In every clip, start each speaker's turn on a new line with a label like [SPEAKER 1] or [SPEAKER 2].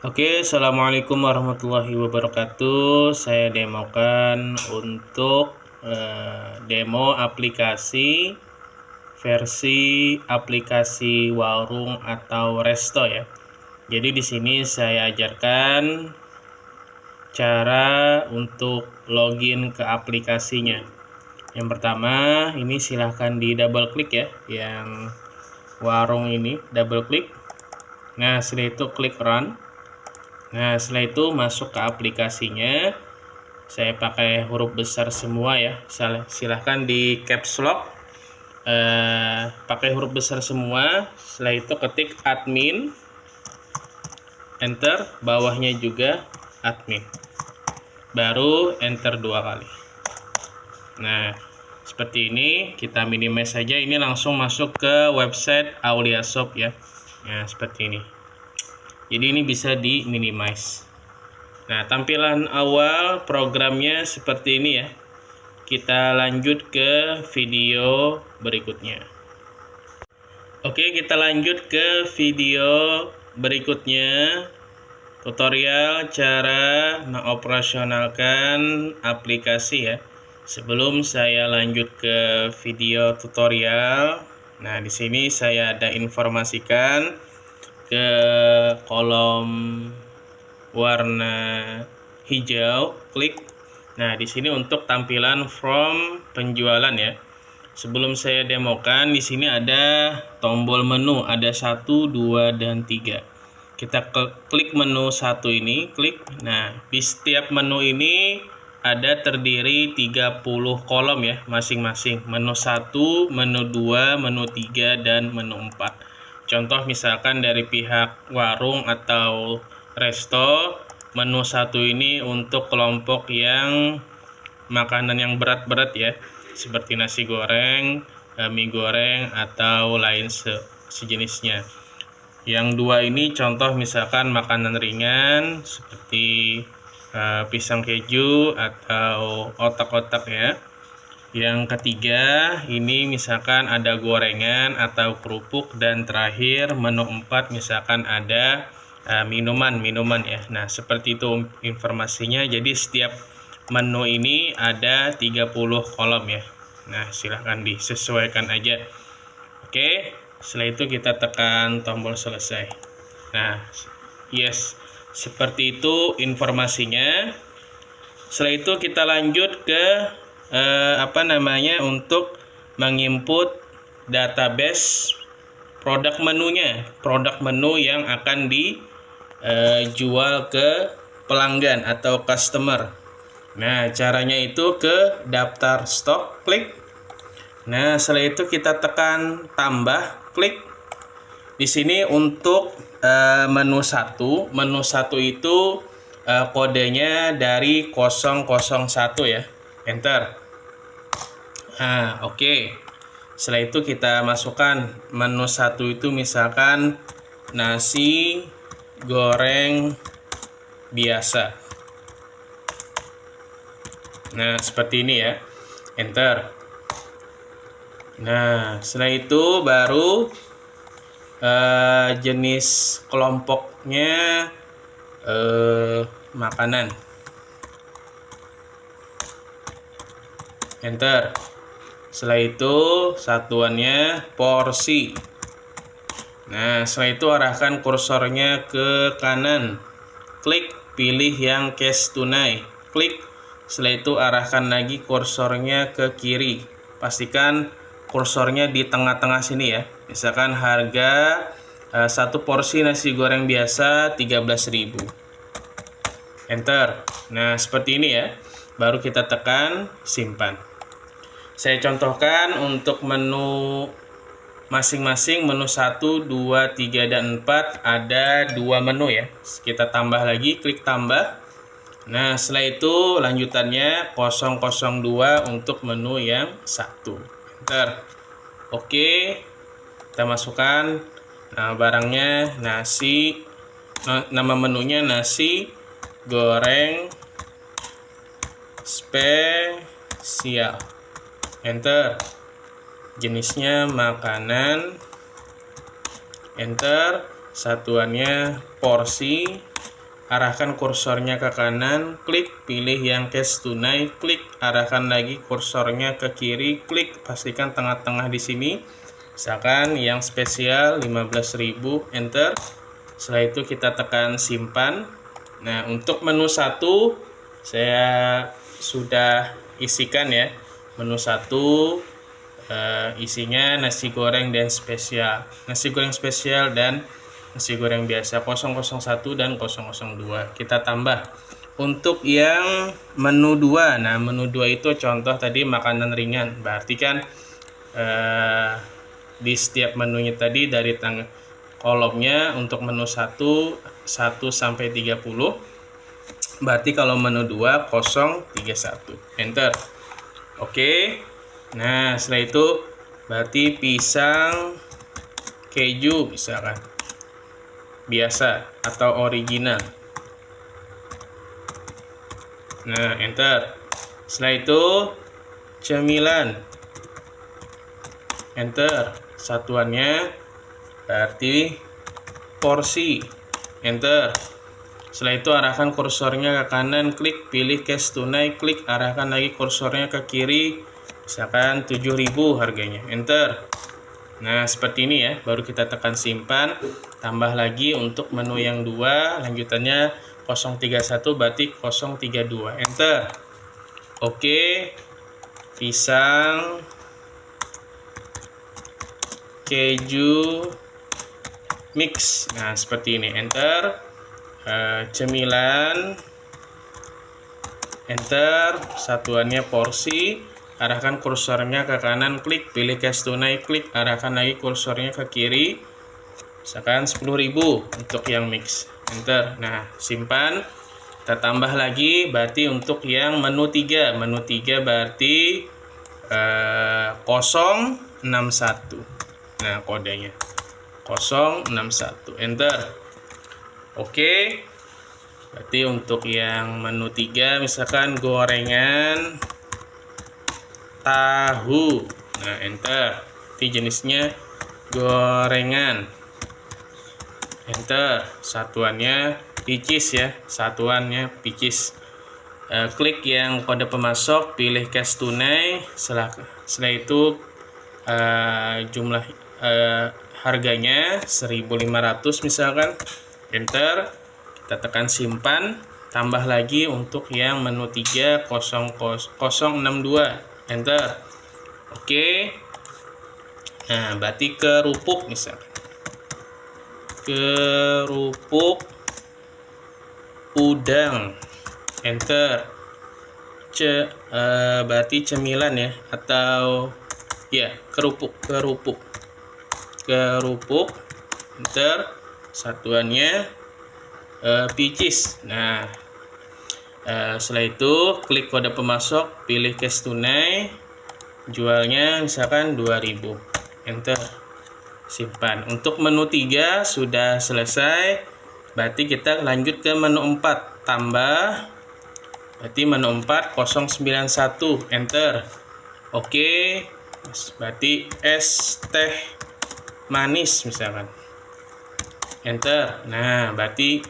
[SPEAKER 1] Oke, assalamualaikum warahmatullahi wabarakatuh. Saya demokan untuk demo aplikasi versi aplikasi warung atau resto ya. Jadi di sini saya ajarkan cara untuk login ke aplikasinya. Yang pertama, ini silahkan di double klik ya, yang warung ini double klik. Nah, setelah itu klik run. Nah, setelah itu masuk ke aplikasinya. Saya pakai huruf besar semua ya. Silahkan di caps lock. Pakai huruf besar semua. Setelah itu ketik admin. Enter. Bawahnya juga admin. Baru enter 2 kali. Nah, seperti ini. Kita minimize saja. Ini langsung masuk ke website Aulia Shop ya. Nah, seperti ini. Jadi ini bisa di minimize. Nah, tampilan awal programnya seperti ini ya. Kita lanjut ke video berikutnya. Oke, kita lanjut ke video berikutnya. Tutorial cara mengoperasionalkan aplikasi ya. Sebelum saya lanjut ke video tutorial, nah di sini saya ada informasikan ke kolom warna hijau, klik. Nah, di sini untuk tampilan from penjualan ya. Sebelum saya demokan, di sini ada tombol menu, ada 1, 2, dan 3. Kita klik menu 1 ini, klik. Nah, di setiap menu ini ada terdiri 30 kolom ya, masing-masing. Menu 1, menu 2, menu 3, dan menu 4. Contoh misalkan dari pihak warung atau resto, menu 1 ini untuk kelompok yang makanan yang berat-berat ya, seperti nasi goreng, mie goreng, atau lain sejenisnya. Yang 2 ini contoh misalkan makanan ringan seperti pisang keju atau otak-otak ya. Yang ketiga ini misalkan ada gorengan atau kerupuk, dan terakhir menu 4 misalkan ada minuman ya. Nah, seperti itu informasinya. Jadi setiap menu ini ada 30 kolom ya. Nah, silahkan disesuaikan aja. Oke, setelah itu kita tekan tombol selesai. Nah, yes, seperti itu informasinya. Setelah itu kita lanjut ke untuk menginput database produk menunya, produk menu yang akan dijual ke pelanggan atau customer. Nah, caranya itu ke daftar stok, klik. Nah, setelah itu kita tekan tambah, klik. Di sini untuk menu 1 itu kodenya dari 001 ya. Enter. Nah, oke. Setelah itu kita masukkan menu 1 itu misalkan nasi goreng biasa. Nah, seperti ini ya. Enter. Nah, setelah itu baru jenis kelompoknya makanan. Enter. Setelah itu satuannya porsi. Nah, setelah itu arahkan kursornya ke kanan. Klik, pilih yang cash tunai. Klik. Setelah itu arahkan lagi kursornya ke kiri. Pastikan kursornya di tengah-tengah sini ya. Misalkan harga satu porsi nasi goreng biasa 13.000. Enter. Nah, seperti ini ya. Baru kita tekan simpan. Saya contohkan untuk menu masing-masing, menu 1, 2, 3, dan 4 ada 2 menu ya. Kita tambah lagi, klik tambah. Nah, setelah itu lanjutannya 002 untuk menu yang 1. Enter. Oke. Kita masukkan barangnya nasi, nama menunya nasi goreng spesial. Enter. Jenisnya makanan. Enter. satuannya porsi, arahkan kursornya ke kanan, klik pilih yang cash tunai, klik arahkan lagi kursornya ke kiri, klik pastikan tengah-tengah di sini. Misalkan yang spesial 15.000, enter. Setelah itu kita tekan simpan. Nah, untuk menu 1 saya sudah isikan ya. Menu 1 isinya nasi goreng dan spesial. Nasi goreng spesial dan nasi goreng biasa 001 dan 002. Kita tambah. Untuk yang menu 2. Nah, menu 2 itu contoh tadi makanan ringan. Berarti kan di setiap menunya tadi dari kolomnya untuk menu 1 sampai 30. Berarti kalau menu 2 031. Enter. Oke. Nah, setelah itu berarti pisang keju misalkan. Biasa atau original. Nah, enter. Setelah itu cemilan. Enter. Satuannya berarti porsi. Enter. Setelah itu arahkan kursornya ke kanan, klik pilih cash tunai, klik arahkan lagi kursornya ke kiri. Misalkan 7.000 harganya. Enter. Nah, seperti ini ya. Baru kita tekan simpan. Tambah lagi untuk menu yang 2, lanjutannya 031 berarti 032. Enter. Oke. Pisang keju mix. Nah, seperti ini. Enter. Cemilan. Enter. Satuannya porsi. Arahkan kursornya ke kanan, klik pilih cash tunai, klik arahkan lagi kursornya ke kiri. Misalkan 10.000 untuk yang mix. Enter. Nah, simpan. Kita tambah lagi berarti untuk yang menu 3. Menu 3 berarti 061. Nah, kodenya 061. Enter. Oke. Berarti untuk yang menu 3 misalkan gorengan tahu. Nah, enter. Ini jenisnya gorengan. Enter. Satuannya picis ya. Satuannya picis. Klik yang kode pemasok, pilih cash tunai. Setelah itu jumlah harganya 1.500 misalkan. Enter. Kita tekan simpan. Tambah lagi untuk yang menu 3 062. Enter. Oke. Nah, berarti kerupuk misalkan. Kerupuk udang. Enter. Berarti cemilan ya, atau ya kerupuk. Enter. Satuannya picis. Nah, setelah itu klik kode pemasok, pilih cash tunai, jualnya misalkan 2.000. Enter. Simpan. Untuk menu 3 sudah selesai. Berarti kita lanjut ke menu 4. Tambah. Berarti menu 4 091. Enter. Oke. Berarti es teh manis misalkan. Enter. Nah, berarti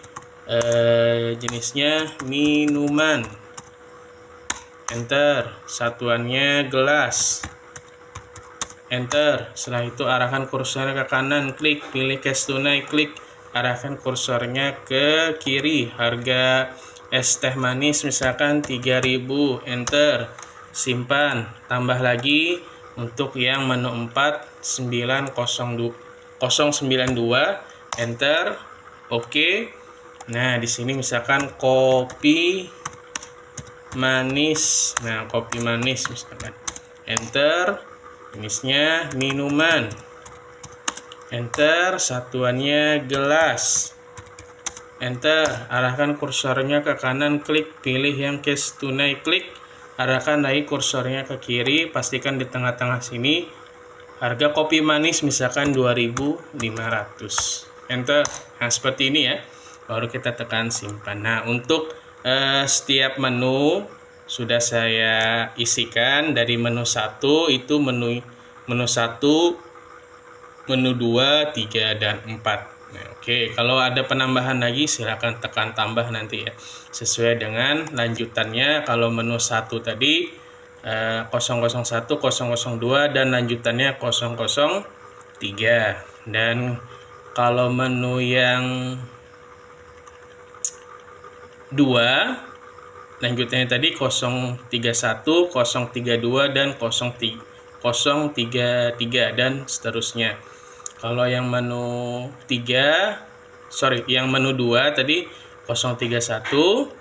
[SPEAKER 1] jenisnya minuman. Enter. Satuannya gelas. Enter. Setelah itu arahkan kursornya ke kanan, klik pilih cash tunai, klik arahkan kursornya ke kiri. Harga es teh manis misalkan 3.000. Enter. Simpan. Tambah lagi untuk yang menu 4 092. Enter. Oke. Nah, di sini misalkan kopi manis. Nah, kopi manis misalkan. Enter. Jenisnya minuman. Enter. Satuannya gelas. Enter. Arahkan kursornya ke kanan, klik pilih yang cash tunai, klik arahkan lagi kursornya ke kiri, pastikan di tengah-tengah sini. Harga kopi manis misalkan 2.500. Enter. Nah, seperti ini ya. Baru kita tekan simpan. Nah, untuk setiap menu sudah saya isikan. Dari menu 1 itu menu 1, menu 2, 3, dan 4. Nah, oke, kalau ada penambahan lagi silakan tekan tambah nanti ya, sesuai dengan lanjutannya. Kalau menu 1 tadi 001, 002 dan lanjutannya 003. Dan kalau menu yang 2 lanjutannya tadi 031, 032 dan 033 dan seterusnya. Kalau yang menu 2 tadi 031,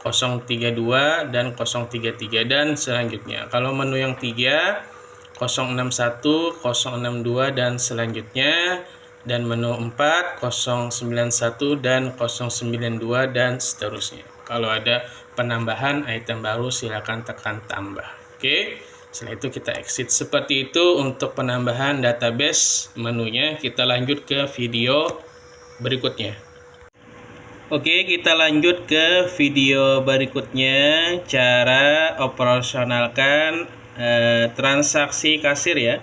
[SPEAKER 1] 032 dan 033 dan selanjutnya. Kalau menu yang 3 061, 062 dan selanjutnya, dan menu 4 091 dan 092 dan seterusnya. Kalau ada penambahan item baru silakan tekan tambah. Oke. Setelah itu kita exit. Seperti itu untuk penambahan database menunya. Kita lanjut ke video berikutnya. Oke, kita lanjut ke video berikutnya, cara operasionalkan transaksi kasir ya.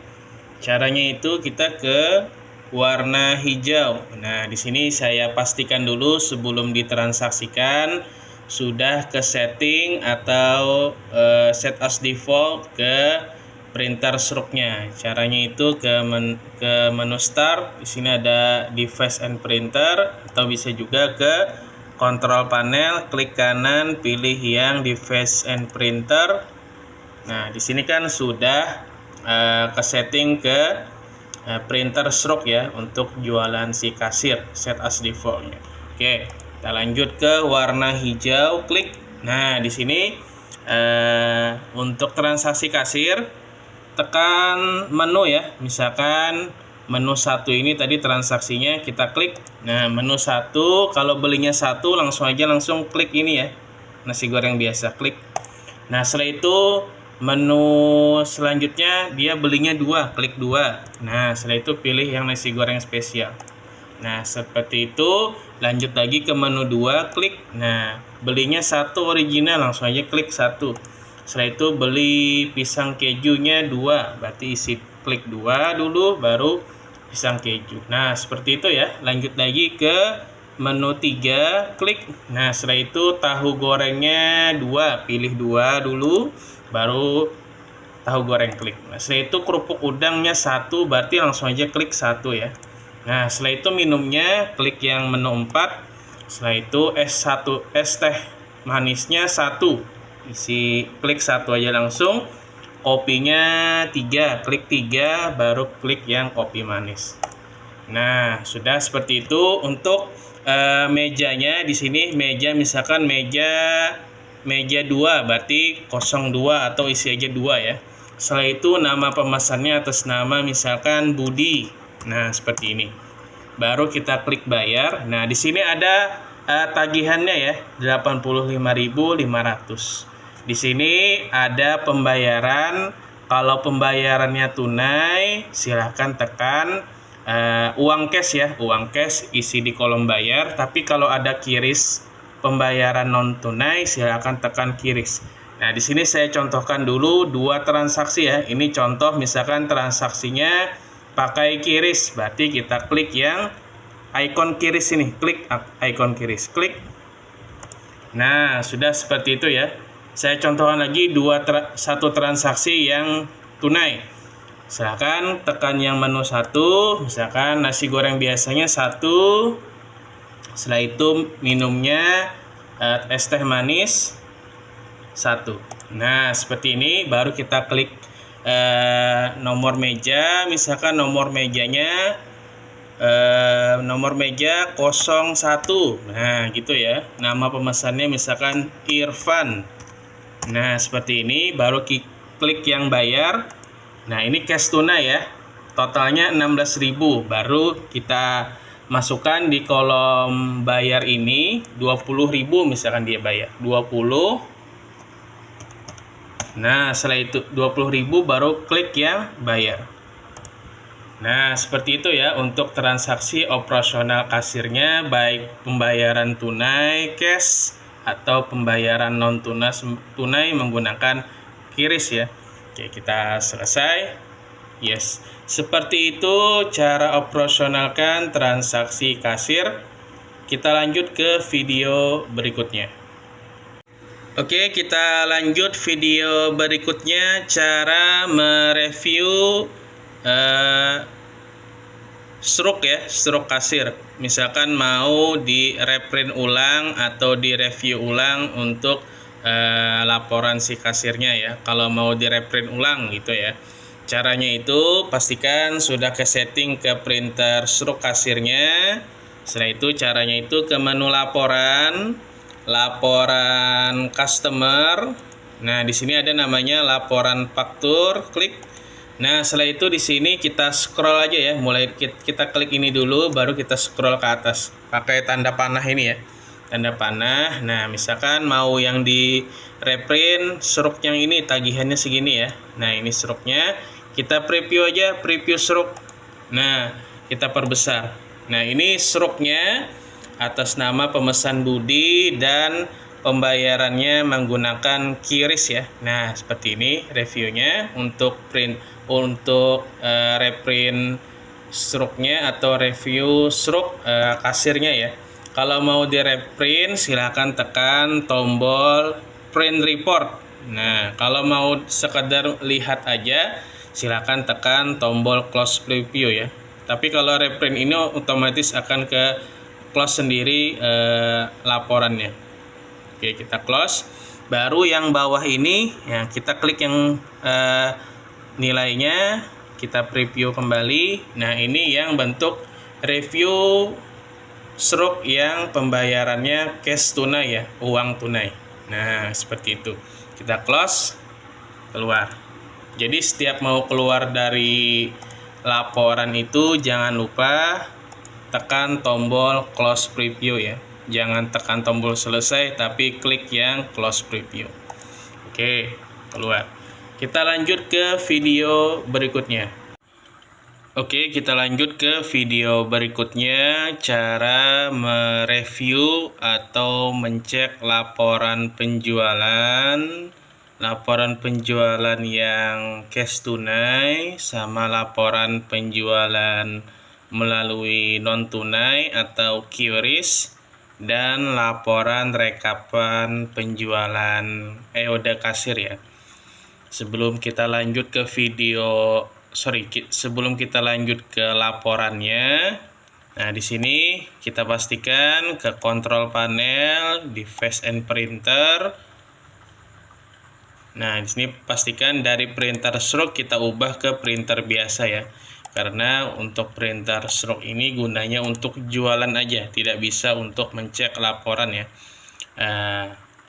[SPEAKER 1] Caranya itu kita ke warna hijau. Nah, di sini saya pastikan dulu sebelum ditransaksikan sudah ke setting atau set as default ke printer stroke-nya. Caranya itu ke menu start. Di sini ada device and printer, atau bisa juga ke control panel, klik kanan, pilih yang device and printer. Nah, di sini kan sudah ke setting ke printer stroke ya, untuk jualan si kasir, set as default-nya. Oke, kita lanjut ke warna hijau, klik. Nah, di sini untuk transaksi kasir tekan menu ya. Misalkan menu 1 ini tadi transaksinya kita klik. Nah, menu 1 kalau belinya 1 langsung klik ini ya. Nasi goreng biasa, klik. Nah, setelah itu menu selanjutnya dia belinya 2, klik 2. Nah, setelah itu pilih yang nasi goreng spesial. Nah, seperti itu. Lanjut lagi ke menu 2, klik. Nah, belinya 1 original, langsung aja klik 1. Setelah itu beli pisang kejunya 2, berarti isi klik 2 dulu baru pisang keju. Nah, seperti itu ya. Lanjut lagi ke menu 3, klik. Nah, setelah itu tahu gorengnya 2, pilih 2 dulu baru tahu goreng, klik. Nah, setelah itu kerupuk udangnya 1, berarti langsung aja klik 1 ya. Nah, setelah itu minumnya klik yang menu 4. Setelah itu es teh manisnya 1, isi klik 1 aja langsung. Kopinya 3, klik 3 baru klik yang kopi manis. Nah, sudah seperti itu. Untuk mejanya di sini misalkan meja 2, berarti 02 atau isi aja 2 ya. Setelah itu nama pemesannya atas nama misalkan Budi. Nah, seperti ini. Baru kita klik bayar. Nah, di sini ada tagihannya ya, 85.500. Di sini ada pembayaran. Kalau pembayarannya tunai, silahkan tekan uang cash ya, uang cash isi di kolom bayar. Tapi kalau ada QRIS pembayaran non tunai, silahkan tekan QRIS. Nah, di sini saya contohkan dulu 2 transaksi ya. Ini contoh misalkan transaksinya pakai QRIS, berarti kita klik yang icon QRIS ini, klik icon QRIS, klik. Nah, sudah seperti itu ya. Saya contohkan lagi satu transaksi yang tunai. Silahkan tekan yang menu 1, misalkan nasi goreng biasanya 1. Setelah itu minumnya es teh manis 1. Nah, seperti ini. Baru kita klik nomor meja. Misalkan nomor mejanya nomor meja 01. Nah, gitu ya. Nama pemesannya misalkan Irfan. Nah, seperti ini. Baru klik yang bayar. Nah, ini cash tunai ya. Totalnya 16.000. Baru kita masukkan di kolom bayar ini 20.000 misalkan dia bayar 20. Nah, setelah itu 20.000 baru klik yang bayar. Nah, seperti itu ya untuk transaksi operasional kasirnya, baik pembayaran tunai cash atau pembayaran non tunai menggunakan QRIS ya. Oke, kita selesai. Yes, seperti itu cara operasionalkan transaksi kasir. Kita lanjut ke video berikutnya. Oke, kita lanjut video berikutnya, cara mereview stroke ya, stroke kasir. Misalkan mau di reprint ulang atau direview ulang untuk laporan si kasirnya ya. Kalau mau di reprint ulang gitu ya. Caranya itu pastikan sudah ke setting ke printer stroke kasirnya. Setelah itu caranya itu ke menu laporan customer. Nah, di sini ada namanya laporan faktur, klik. Nah, setelah itu di sini kita scroll aja ya. Mulai kita klik ini dulu, baru kita scroll ke atas. Pakai tanda panah ini ya. Tanda panah. Nah, misalkan mau yang di reprint stroke yang ini tagihannya segini ya. Nah, ini stroke-nya. Kita preview aja, preview stroke. Nah, kita perbesar. Nah, ini stroke-nya atas nama pemesan Budi dan pembayarannya menggunakan QRIS ya. Nah, seperti ini reviewnya untuk reprint stroke-nya atau review stroke kasirnya ya. Kalau mau di reprint silahkan tekan tombol print report. Nah, kalau mau sekedar lihat aja silahkan tekan tombol close preview ya. Tapi kalau reprint ini otomatis akan ke close sendiri laporannya. Oke, kita close. Baru yang bawah ini ya kita klik yang nilainya, kita preview kembali. Nah, ini yang bentuk review stroke yang pembayarannya cash tunai ya, uang tunai. Nah, seperti itu. Kita close, keluar. Jadi setiap mau keluar dari laporan itu jangan lupa tekan tombol close preview ya. Jangan tekan tombol selesai tapi klik yang close preview. Oke, keluar. Kita lanjut ke video berikutnya. Oke, kita lanjut ke video berikutnya, cara mereview atau mencek laporan penjualan yang cash tunai sama laporan penjualan melalui non tunai atau QRIS dan laporan rekapan penjualan EODA kasir ya. Sebelum kita lanjut ke laporannya, nah di sini kita pastikan ke kontrol panel di Face and Printer. Nah, di sini pastikan dari printer stroke kita ubah ke printer biasa ya. Karena untuk printer stroke ini gunanya untuk jualan aja, tidak bisa untuk mencek laporan ya.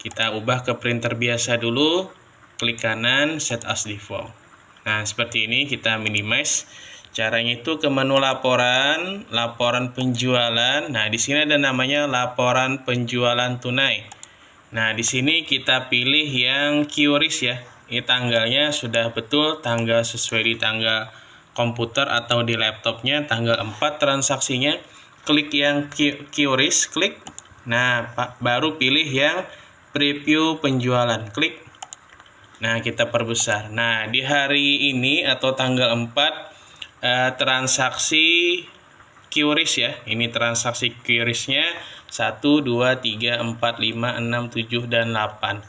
[SPEAKER 1] Kita ubah ke printer biasa dulu, klik kanan, set as default. Nah, seperti ini kita minimize. Caranya itu ke menu laporan penjualan. Nah, di sini ada namanya laporan penjualan tunai. Nah, di sini kita pilih yang QRIS ya. Ini tanggalnya sudah betul, tanggal sesuai di tanggal komputer atau di laptopnya, tanggal 4 transaksinya. Klik yang QRIS, klik. Nah, baru pilih yang preview penjualan, klik. Nah, kita perbesar. Nah, di hari ini atau tanggal 4 transaksi QRIS ya. Ini transaksi QRIS-nya 1, 2, 3, 4, 5, 6, 7, dan 8.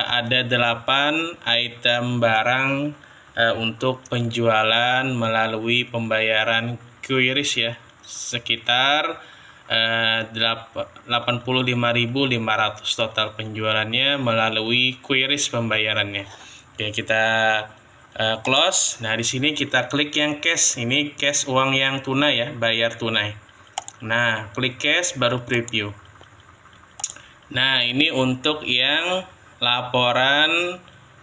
[SPEAKER 1] Ada 8 item barang untuk penjualan melalui pembayaran QRIS ya. Sekitar 85.500 total penjualannya melalui QRIS pembayarannya. Oke, kita close. Nah, di sini kita klik yang cash. Ini cash uang yang tunai ya, bayar tunai. Nah, klik cash baru preview. Nah, ini untuk yang laporan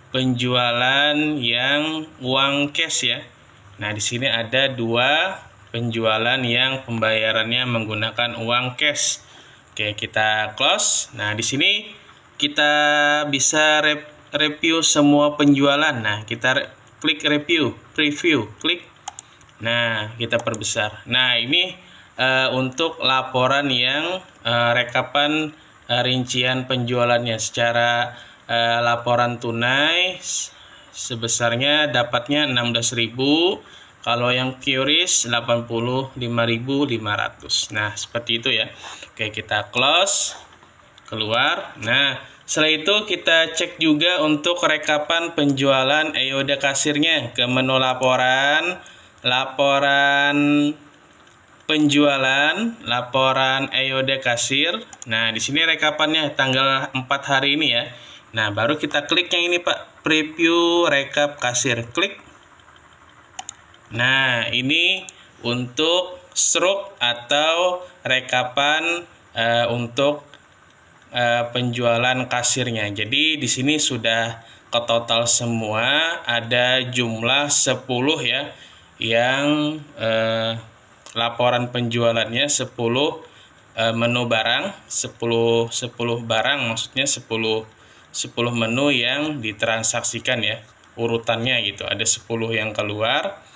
[SPEAKER 1] penjualan yang uang cash ya. Nah, di sini ada 2 penjualan yang pembayarannya menggunakan uang cash. Oke, kita close. Nah, di sini kita bisa review semua penjualan. Nah, kita klik preview, klik. Nah, kita perbesar. Nah, ini untuk laporan yang rekapan rincian penjualannya secara laporan tunai sebesarnya dapatnya 16.000. Kalau yang QRIS 85.500. Nah, seperti itu ya. Oke, kita close, keluar. Nah, setelah itu kita cek juga untuk rekapan penjualan EOD kasirnya ke menu laporan penjualan, laporan EOD kasir. Nah, di sini rekapannya tanggal 4 hari ini ya. Nah, baru kita klik yang ini Pak, preview rekap kasir. Klik. Nah, ini untuk stroke atau rekapan untuk penjualan kasirnya. Jadi di sini sudah ke total semua, ada jumlah 10 ya, yang laporan penjualannya 10 menu barang, 10 barang, maksudnya 10 menu yang ditransaksikan ya, urutannya gitu. Ada 10 yang keluar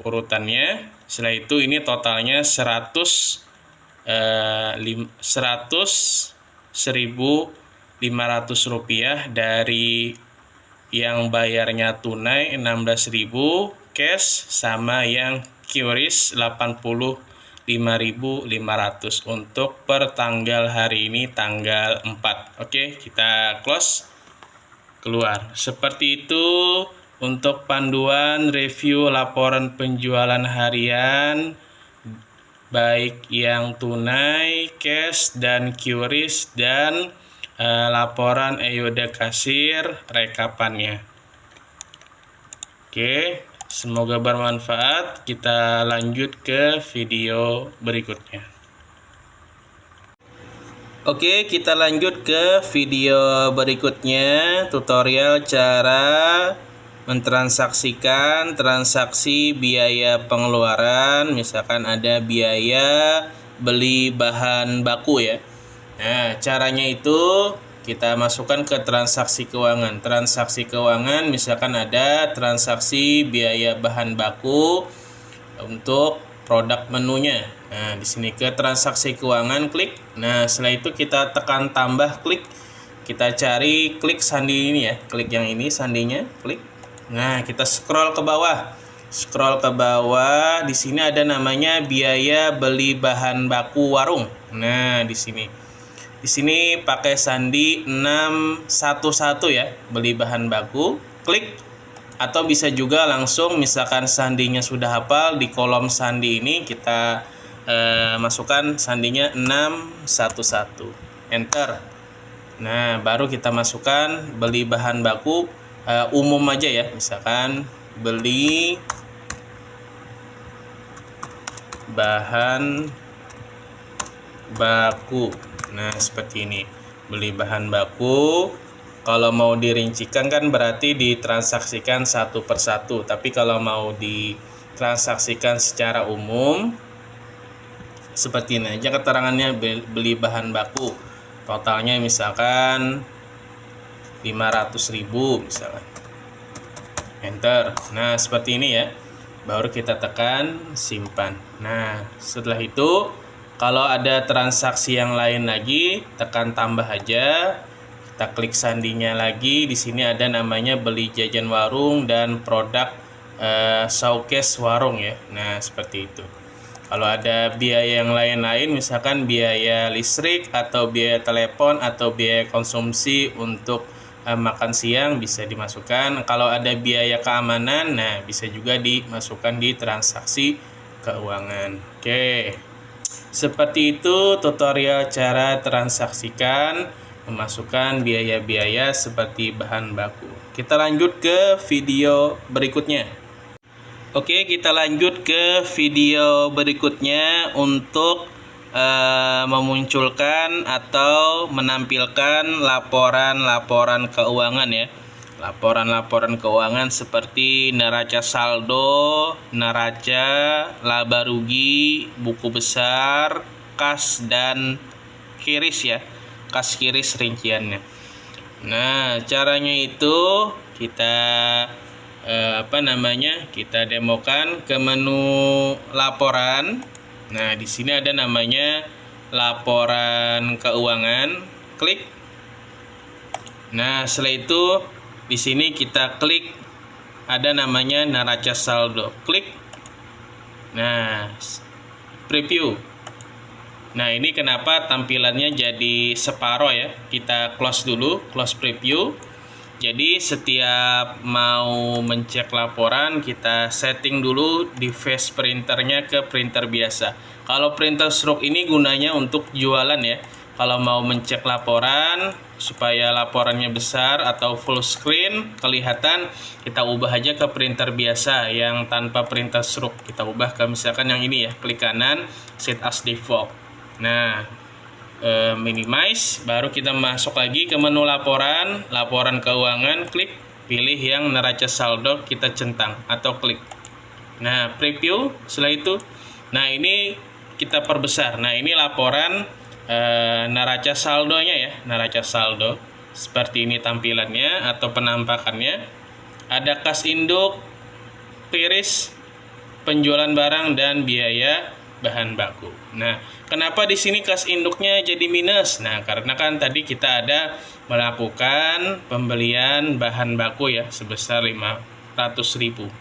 [SPEAKER 1] urutannya. Setelah itu ini totalnya 100.500 rupiah dari yang bayarnya tunai 16.000 cash, sama yang QRIS 85.500 untuk per tanggal hari ini tanggal 4. Oke, kita close, keluar. Seperti itu untuk panduan review laporan penjualan harian baik yang tunai, cash, dan QRIS, dan laporan EOD kasir rekapannya. Oke, semoga bermanfaat. Kita lanjut ke video berikutnya. Oke, kita lanjut ke video berikutnya, tutorial cara mentransaksikan transaksi biaya pengeluaran. Misalkan ada biaya beli bahan baku ya. Nah, caranya itu kita masukkan ke transaksi keuangan. Transaksi keuangan misalkan ada transaksi biaya bahan baku untuk produk menunya. Nah, di sini ke transaksi keuangan, klik. Nah, setelah itu kita tekan tambah, klik. Kita cari klik sandi ini ya. Klik yang ini sandinya, klik. Nah, kita scroll ke bawah. Scroll ke bawah, di sini ada namanya biaya beli bahan baku warung. Nah, di sini. Di sini pakai sandi 611 ya, beli bahan baku. Klik. Atau bisa juga langsung, misalkan sandinya sudah hafal, di kolom sandi ini kita masukkan sandinya 611. Enter. Nah, baru kita masukkan beli bahan baku umum aja ya, misalkan beli bahan baku. Nah, seperti ini, beli bahan baku. Kalau mau dirincikan kan berarti ditransaksikan satu persatu, tapi kalau mau ditransaksikan secara umum seperti ini aja keterangannya, beli bahan baku, totalnya misalkan 500.000 misalkan. Enter. Nah, seperti ini ya. Baru kita tekan simpan. Nah, setelah itu kalau ada transaksi yang lain lagi, tekan tambah aja. Kita klik sandinya lagi. Di sini ada namanya beli jajan warung dan produk showcase warung ya. Nah, seperti itu. Kalau ada biaya yang lain-lain, misalkan biaya listrik atau biaya telepon atau biaya konsumsi untuk makan siang, bisa dimasukkan. Kalau ada biaya keamanan, nah bisa juga dimasukkan di transaksi keuangan. Oke, seperti itu tutorial cara transaksikan memasukkan biaya-biaya seperti bahan baku. Kita lanjut ke video berikutnya. Oke, kita lanjut ke video berikutnya untuk memunculkan atau menampilkan laporan-laporan keuangan ya. Laporan-laporan keuangan seperti neraca saldo, neraca, laba rugi, buku besar, kas, dan QRIS ya. Kas QRIS rinciannya. Nah, caranya itu kita kita demokan ke menu laporan. Nah, di sini ada namanya laporan keuangan. Klik. Nah, setelah itu di sini kita klik ada namanya neraca saldo. Klik. Nah, preview. Nah, ini kenapa tampilannya jadi separoh ya. Kita close dulu, close preview. Jadi setiap mau mencek laporan, kita setting dulu device printernya ke printer biasa. Kalau printer stroke ini gunanya untuk jualan ya. Kalau mau mencek laporan supaya laporannya besar atau full screen kelihatan, kita ubah aja ke printer biasa yang tanpa printer stroke. Kita ubah ke misalkan yang ini ya, klik kanan, set as default. Nah, minimize, baru kita masuk lagi ke menu laporan, laporan keuangan, klik, pilih yang neraca saldo, kita centang atau klik. Nah, preview, setelah itu, nah ini kita perbesar. Nah, ini laporan neraca saldonya ya, neraca saldo. Seperti ini tampilannya atau penampakannya. Ada kas induk, kiris, penjualan barang dan biaya bahan baku. Nah, kenapa di sini kas induknya jadi minus? Nah, karena kan tadi kita ada melakukan pembelian bahan baku ya sebesar 500.000.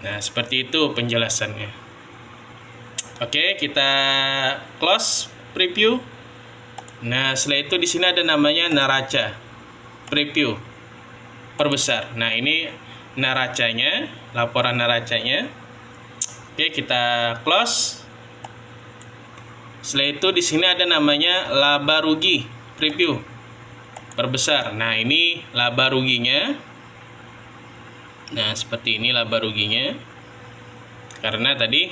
[SPEAKER 1] Nah, seperti itu penjelasannya. Oke, kita close preview. Nah, setelah itu di sini ada namanya neraca. Preview. Perbesar. Nah, ini neracanya, laporan neracanya. Oke, kita close. Setelah itu di sini ada namanya laba rugi. Preview. Perbesar. Nah, ini laba ruginya. Nah, seperti ini laba ruginya. Karena tadi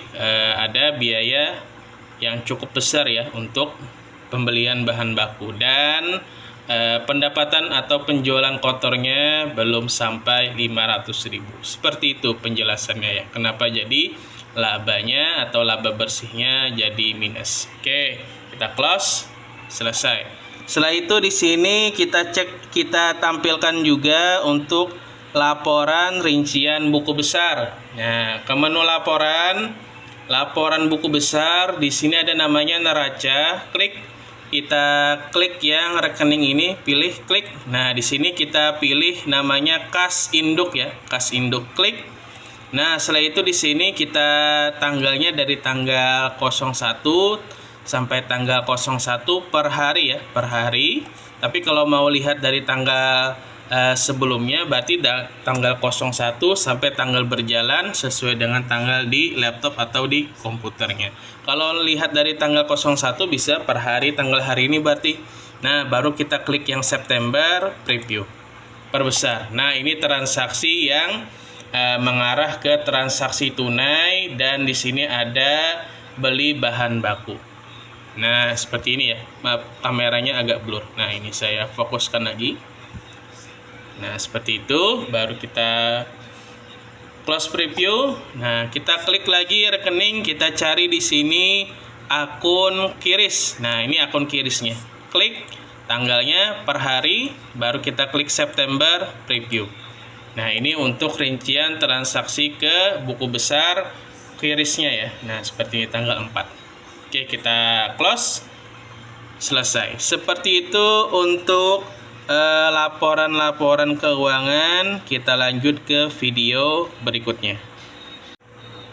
[SPEAKER 1] ada biaya yang cukup besar ya untuk pembelian bahan baku dan pendapatan atau penjualan kotornya belum sampai 500.000. Seperti itu penjelasannya ya. Kenapa jadi labanya atau laba bersihnya jadi minus. Oke, kita close, selesai. Setelah itu di sini kita tampilkan juga untuk laporan rincian buku besar. Nah, ke menu laporan buku besar, di sini ada namanya neraca. Kita klik yang rekening ini, pilih klik. Nah, di sini kita pilih namanya kas induk ya, kas induk, klik. Nah, setelah itu di sini kita tanggalnya dari tanggal 01 sampai tanggal 01 per hari ya, per hari. Tapi kalau mau lihat dari tanggal sebelumnya berarti tanggal 01 sampai tanggal berjalan sesuai dengan tanggal di laptop atau di komputernya. Kalau lihat dari tanggal 01 bisa per hari, tanggal hari ini berarti. Nah, baru kita klik yang September, preview. Perbesar. Nah, ini transaksi yang mengarah ke transaksi tunai dan di sini ada beli bahan baku. Nah, seperti ini ya. Maaf, kameranya agak blur. Nah, ini saya fokuskan lagi. Nah, seperti itu, baru kita close preview. Nah, kita klik lagi rekening, kita cari di sini akun kiris. Nah, ini akun kirisnya. Klik tanggalnya per hari, baru kita klik September preview. Nah, ini untuk rincian transaksi ke buku besar kirisnya ya. Nah, seperti ini tanggal 4. Oke, kita close. Selesai. Seperti itu untuk laporan-laporan keuangan. Kita lanjut ke video berikutnya.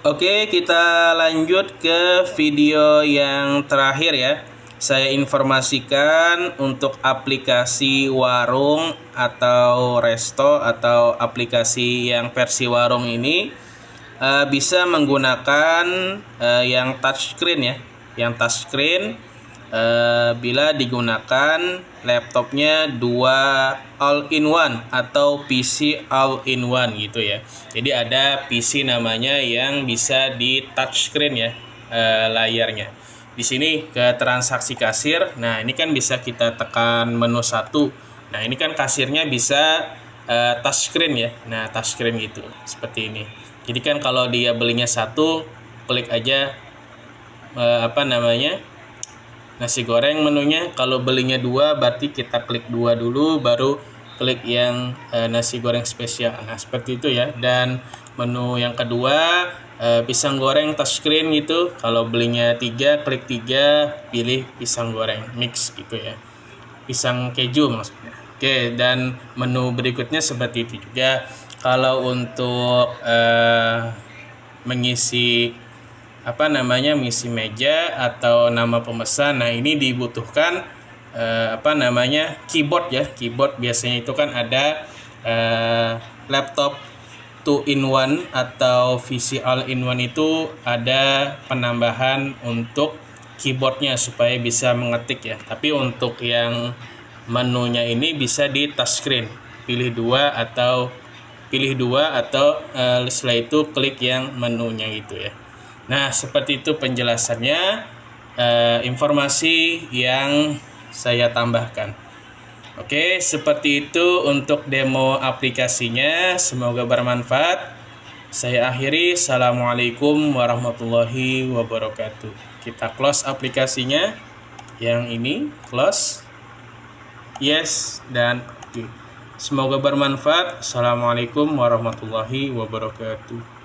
[SPEAKER 1] Oke, kita lanjut ke video yang terakhir ya. Saya informasikan untuk aplikasi warung atau resto atau aplikasi yang versi warung ini bisa menggunakan yang touchscreen ya. Yang touchscreen bila digunakan laptopnya 2 all-in-one atau PC all-in-one gitu ya. Jadi ada PC namanya yang bisa di touchscreen ya, layarnya. Di sini ke transaksi kasir. Nah, ini kan bisa kita tekan menu 1. Nah, ini kan kasirnya bisa touchscreen ya. Nah, touchscreen gitu, seperti ini. Jadi kan kalau dia belinya 1, klik aja nasi goreng menunya. Kalau belinya 2 berarti kita klik 2 dulu baru klik yang nasi goreng spesial. Nah, seperti itu ya. Dan menu yang kedua pisang goreng touchscreen gitu. Kalau belinya 3 klik 3, pilih pisang goreng mix gitu ya. Pisang keju maksudnya. Oke, dan menu berikutnya seperti itu juga. Kalau untuk mengisi mengisi meja atau nama pemesan, nah ini dibutuhkan keyboard ya. Keyboard biasanya itu kan ada laptop 2-in-1 atau PC all-in-one, itu ada penambahan untuk keyboardnya supaya bisa mengetik ya. Tapi untuk yang menunya ini bisa di touchscreen, pilih dua atau setelah itu klik yang menunya gitu ya. Nah, seperti itu penjelasannya, informasi yang saya tambahkan. Oke, seperti itu untuk demo aplikasinya. Semoga bermanfaat. Saya akhiri. Assalamualaikum warahmatullahi wabarakatuh. Kita close aplikasinya. Yang ini close. Yes dan oke. Semoga bermanfaat. Assalamualaikum warahmatullahi wabarakatuh.